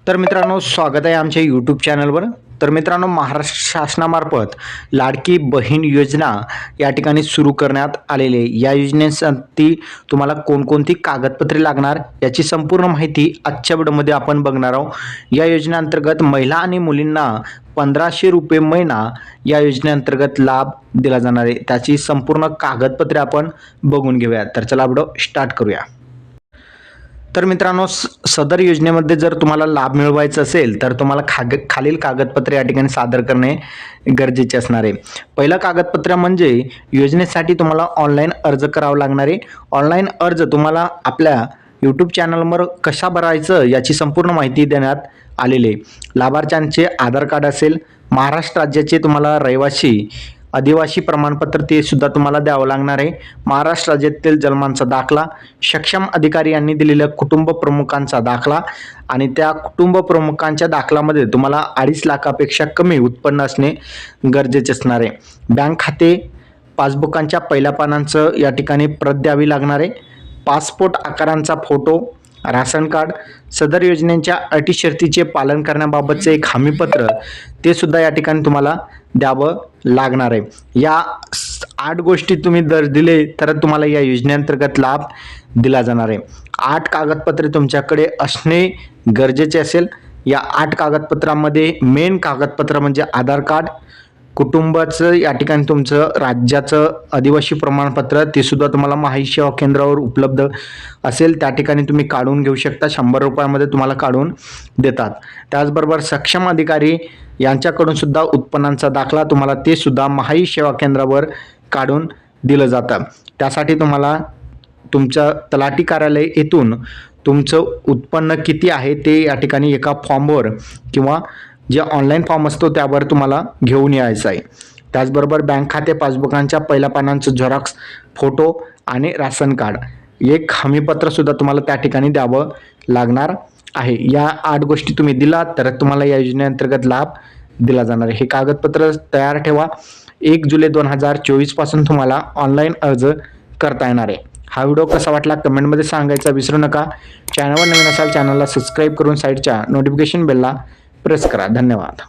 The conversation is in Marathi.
तर मित्रांनो, स्वागत आहे आमच्या यूट्यूब चॅनलवर. तर मित्रांनो, महाराष्ट्र शासनामार्फत लाडकी बहीण योजना या ठिकाणी सुरू करण्यात आलेली आहे. या योजनेसाठी तुम्हाला कोणकोणती कागदपत्रे लागणार याची संपूर्ण माहिती आजच्या व्हिडिओमध्ये आपण बघणार आहोत. या योजनेअंतर्गत महिला आणि मुलींना 1500 रुपये महिना या योजनेअंतर्गत लाभ दिला जाणार आहे. त्याची संपूर्ण कागदपत्रे आपण बघून घेऊया. तर चला व्हिडिओ स्टार्ट करूया. तर मित्रांनो, सदर योजनेमध्ये जर तुम्हाला लाभ मिळवायचा असेल तर तुम्हाला खालील कागदपत्रे या ठिकाणी सादर करणे गरजेचे असणार आहे. पहिलं कागदपत्र म्हणजे योजनेसाठी तुम्हाला ऑनलाईन अर्ज करावा लागणार आहे. ऑनलाईन अर्ज तुम्हाला आपल्या यूट्यूब चॅनलवर कशा भरायचं याची संपूर्ण माहिती देण्यात आलेली आहे. लाभार्थ्यांचे आधार कार्ड असेल, महाराष्ट्र राज्याचे तुम्हाला रहिवासी आदिवासी प्रमाणपत्र ते सुद्धा तुम्हाला द्यावं लागणार आहे. महाराष्ट्र राज्यातील जन्मांचा दाखला, सक्षम अधिकारी यांनी दिलेल्या कुटुंब प्रमुखांचा दाखला आणि त्या कुटुंब प्रमुखांच्या दाखलामध्ये तुम्हाला 2.5 लाखापेक्षा कमी उत्पन्न असणे गरजेचे असणार आहे. बँक खाते पासबुकांच्या पहिल्या पानांचं या ठिकाणी प्रत द्यावी लागणार आहे. पासपोर्ट आकारांचा फोटो, राशन कार्ड, सदर योजनेच्या अटी शर्तीचे पालन करण्याबाबतचे एक हमीपत्र ते सुद्धा या ठिकाणी तुम्हाला द्यावं लागणार आहे. या 8 गोष्टी तुम्ही जर दिले तर तुम्हाला या योजनेअंतर्गत लाभ दिला जाणार आहे. 8 कागदपत्रे तुमच्याकडे असणे गरजेचे असेल. या 8 कागदपत्रामध्ये मेन कागदपत्र म्हणजे आधार कार्ड, कुटुंबाचं या ठिकाणी तुमचं राज्याचं आदिवासी प्रमाणपत्र ते सुद्धा तुम्हाला माहिती सेवा केंद्रावर उपलब्ध असेल त्या ठिकाणी तुम्ही काढून घेऊ शकता. 100 रुपयामध्ये तुम्हाला काढून देतात. त्याचबरोबर सक्षम अधिकारी यांच्याकडून सुद्धा उत्पन्नाचा दाखला तुम्हाला ते सुद्धा माहिती सेवा केंद्रावर काढून दिलं जातं. त्यासाठी तुम्हाला तुमच्या तलाठी कार्यालय येथून तुमचं उत्पन्न किती आहे ते या ठिकाणी एका फॉर्मवर किंवा जे ऑनलाईन फॉर्म असतो त्यावर तुम्हाला घेऊन यायचं आहे. त्याचबरोबर बँक खाते पासबुकांच्या पहिल्या पानांचं झेरॉक्स, फोटो आणि राशन कार्ड, एक हमीपत्र सुद्धा तुम्हाला त्या ठिकाणी द्यावं लागणार आहे. या 8 गोष्टी तुम्ही दिला तर तुम्हाला या योजनेअंतर्गत लाभ दिला जाणार आहे. हे कागदपत्र तयार ठेवा. 1 जुलै 2024 पासून तुम्हाला ऑनलाईन अर्ज करता येणार आहे. हा व्हिडिओ कसा वाटला कमेंटमध्ये सांगायचा विसरू नका. चॅनलवर नवीन असाल चॅनलला सबस्क्राईब करून साईडच्या नोटिफिकेशन बेलला प्रेस करा. धन्यवाद.